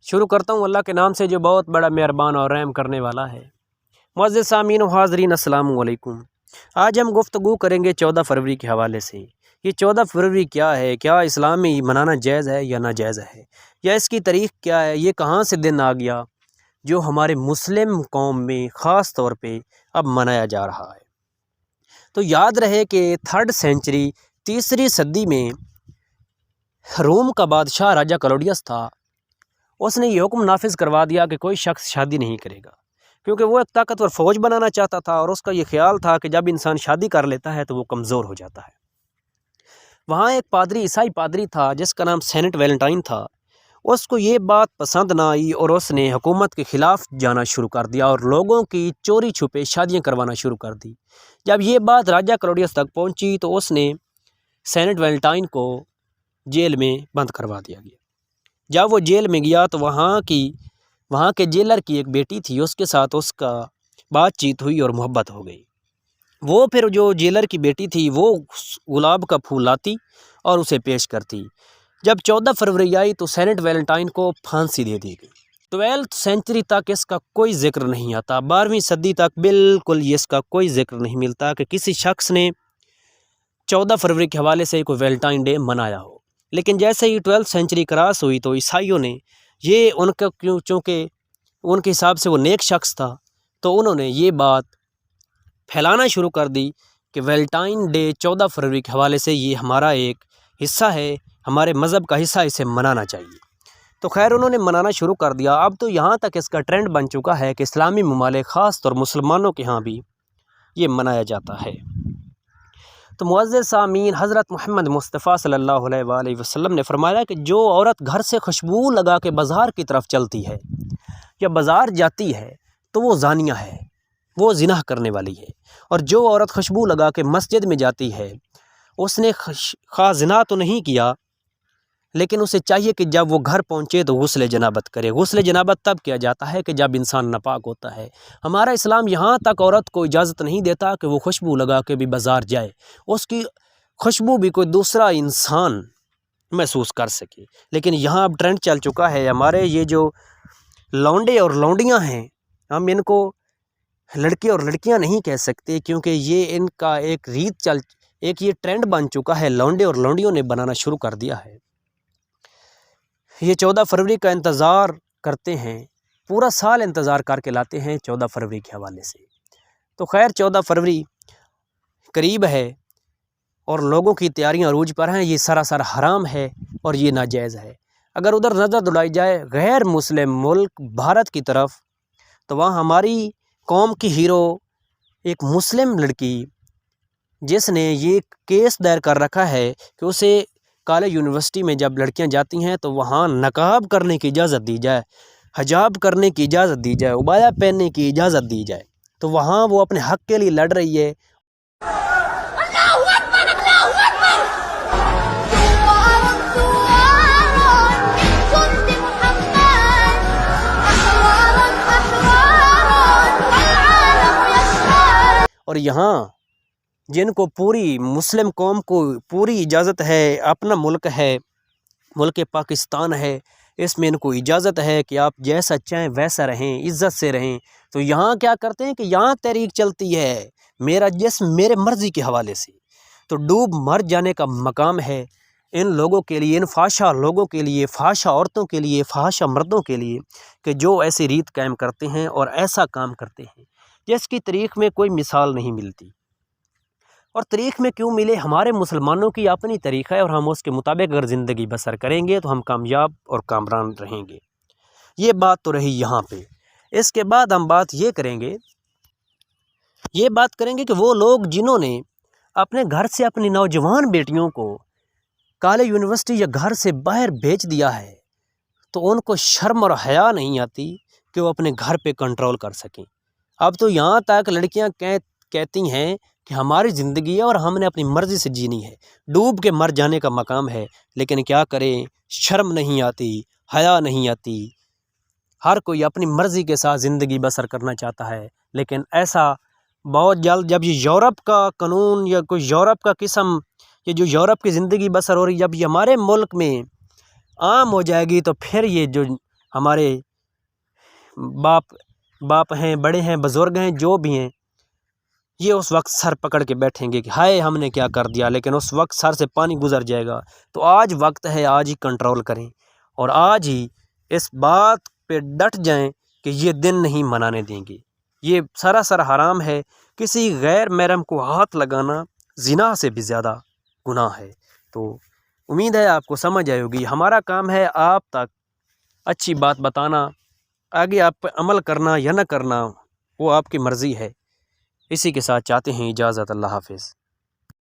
شروع کرتا ہوں اللہ کے نام سے جو بہت بڑا مہربان اور رحم کرنے والا ہے۔ معزز سامعین و حاضرین السلام علیکم۔ آج ہم گفتگو کریں گے 14 فروری کے حوالے سے۔ یہ 14 فروری کیا ہے؟ کیا اسلام میں منانا جائز ہے یا ناجائز ہے؟ یا اس کی تاریخ کیا ہے؟ یہ کہاں سے دن آ گیا جو ہمارے مسلم قوم میں خاص طور پہ اب منایا جا رہا ہے؟ تو یاد رہے کہ 3rd سینچری تیسری صدی میں روم کا بادشاہ راجہ کلوڈیس تھا۔ اس نے یہ حکم نافذ کروا دیا کہ کوئی شخص شادی نہیں کرے گا، کیونکہ وہ ایک طاقتور فوج بنانا چاہتا تھا اور اس کا یہ خیال تھا کہ جب انسان شادی کر لیتا ہے تو وہ کمزور ہو جاتا ہے۔ وہاں ایک پادری، عیسائی پادری تھا جس کا نام سینٹ ویلنٹائن تھا۔ اس کو یہ بات پسند نہ آئی اور اس نے حکومت کے خلاف جانا شروع کر دیا اور لوگوں کی چوری چھپے شادیاں کروانا شروع کر دی۔ جب یہ بات راجہ کلوڈیس تک پہنچی تو اس نے سینٹ ویلنٹائن کو جیل میں بند کروا دیا گیا۔ جب وہ جیل میں گیا تو وہاں کے جیلر کی ایک بیٹی تھی، اس کے ساتھ اس کا بات چیت ہوئی اور محبت ہو گئی۔ وہ پھر جو جیلر کی بیٹی تھی وہ گلاب کا پھول لاتی اور اسے پیش کرتی۔ جب 14 فروری آئی تو سینٹ ویلنٹائن کو پھانسی دے دی گئی۔ 12 سینچری تک اس کا کوئی ذکر نہیں آتا، 12ویں صدی تک بالکل اس کا کوئی ذکر نہیں ملتا کہ کسی شخص نے 14 فروری کے حوالے سے کوئی ویلنٹائن ڈے منایا ہو۔ لیکن جیسے ہی 12 سینچری کراس ہوئی تو عیسائیوں نے چونکہ ان کے حساب سے وہ نیک شخص تھا تو انہوں نے یہ بات پھیلانا شروع کر دی کہ ویلنٹائن ڈے 14 فروری کے حوالے سے یہ ہمارا ایک حصہ ہے، ہمارے مذہب کا حصہ، اسے منانا چاہیے۔ تو خیر انہوں نے منانا شروع کر دیا۔ اب تو یہاں تک اس کا ٹرینڈ بن چکا ہے کہ اسلامی ممالک خاص طور مسلمانوں کے ہاں بھی یہ منایا جاتا ہے۔ تو معزز سامعین، حضرت محمد مصطفیٰ صلی اللہ علیہ وآلہ وسلم نے فرمایا کہ جو عورت گھر سے خوشبو لگا کے بازار کی طرف چلتی ہے یا بازار جاتی ہے تو وہ زانیہ ہے، وہ زنا کرنے والی ہے۔ اور جو عورت خوشبو لگا کے مسجد میں جاتی ہے اس نے خواہ زنا تو نہیں کیا، لیکن اسے چاہیے کہ جب وہ گھر پہنچے تو غسل جنابت کرے۔ غسل جنابت تب کیا جاتا ہے کہ جب انسان ناپاک ہوتا ہے۔ ہمارا اسلام یہاں تک عورت کو اجازت نہیں دیتا کہ وہ خوشبو لگا کے بھی بازار جائے، اس کی خوشبو بھی کوئی دوسرا انسان محسوس کر سکے۔ لیکن یہاں اب ٹرینڈ چل چکا ہے، ہمارے یہ جو لونڈے اور لونڈیاں ہیں، ہم ان کو لڑکے اور لڑکیاں نہیں کہہ سکتے کیونکہ یہ ان کا ایک یہ ٹرینڈ بن چکا ہے، لونڈے اور لونڈیوں نے بنانا شروع کر دیا ہے۔ یہ 14 فروری کا انتظار کرتے ہیں، پورا سال انتظار کر کے لاتے ہیں 14 فروری کے حوالے سے۔ تو خیر 14 فروری قریب ہے اور لوگوں کی تیاریاں عروج پر ہیں۔ یہ سراسر حرام ہے اور یہ ناجائز ہے۔ اگر ادھر نظر دوڑائی جائے غیر مسلم ملک بھارت کی طرف تو وہاں ہماری قوم کی ہیرو ایک مسلم لڑکی جس نے یہ کیس دائر کر رکھا ہے کہ اسے کالج یونیورسٹی میں جب لڑکیاں جاتی ہیں تو وہاں نقاب کرنے کی اجازت دی جائے، حجاب کرنے کی اجازت دی جائے، عبایا پہننے کی اجازت دی جائے، تو وہاں وہ اپنے حق کے لیے لڑ رہی ہے۔ اور یہاں جن کو پوری مسلم قوم کو پوری اجازت ہے، اپنا ملک ہے، ملک پاکستان ہے، اس میں ان کو اجازت ہے کہ آپ جیسا چاہیں ویسا رہیں، عزت سے رہیں، تو یہاں کیا کرتے ہیں کہ یہاں تحریک چلتی ہے میرا جسم میرے مرضی کے حوالے سے۔ تو ڈوب مر جانے کا مقام ہے ان لوگوں کے لیے، ان فحشہ لوگوں کے لیے، فحشہ عورتوں کے لیے، فحشہ مردوں کے لیے کہ جو ایسی ریت قائم کرتے ہیں اور ایسا کام کرتے ہیں جس کی تاریخ میں کوئی مثال نہیں ملتی۔ اور تاریخ میں کیوں ملے؟ ہمارے مسلمانوں کی اپنی تاریخ ہے اور ہم اس کے مطابق اگر زندگی بسر کریں گے تو ہم کامیاب اور کامران رہیں گے۔ یہ بات تو رہی یہاں پہ۔ اس کے بعد ہم بات یہ کریں گے کہ وہ لوگ جنہوں نے اپنے گھر سے اپنی نوجوان بیٹیوں کو کالج یونیورسٹی یا گھر سے باہر بھیج دیا ہے تو ان کو شرم اور حیا نہیں آتی کہ وہ اپنے گھر پہ کنٹرول کر سکیں۔ اب تو یہاں تک لڑکیاں کہتی ہیں کہ ہماری زندگی ہے اور ہم نے اپنی مرضی سے جینی ہے، ڈوب کے مر جانے کا مقام ہے، لیکن کیا کریں، شرم نہیں آتی، حیا نہیں آتی۔ ہر کوئی اپنی مرضی کے ساتھ زندگی بسر کرنا چاہتا ہے، لیکن ایسا بہت جلد جب یہ یورپ کا قانون یا کوئی یورپ کا قسم، یہ جو یورپ کی زندگی بسر ہو رہی، جب یہ ہمارے ملک میں عام ہو جائے گی تو پھر یہ جو ہمارے باپ ہیں، بڑے ہیں، بزرگ ہیں، جو بھی ہیں، یہ اس وقت سر پکڑ کے بیٹھیں گے کہ ہائے ہم نے کیا کر دیا، لیکن اس وقت سر سے پانی گزر جائے گا۔ تو آج وقت ہے، آج ہی کنٹرول کریں اور آج ہی اس بات پہ ڈٹ جائیں کہ یہ دن نہیں منانے دیں گے۔ یہ سراسر حرام ہے، کسی غیر محرم کو ہاتھ لگانا زنا سے بھی زیادہ گناہ ہے۔ تو امید ہے آپ کو سمجھ آئے ہوگی۔ ہمارا کام ہے آپ تک اچھی بات بتانا، آگے آپ پہ عمل کرنا یا نہ کرنا وہ آپ کی مرضی ہے۔ اسی کے ساتھ چاہتے ہیں اجازت، اللہ حافظ۔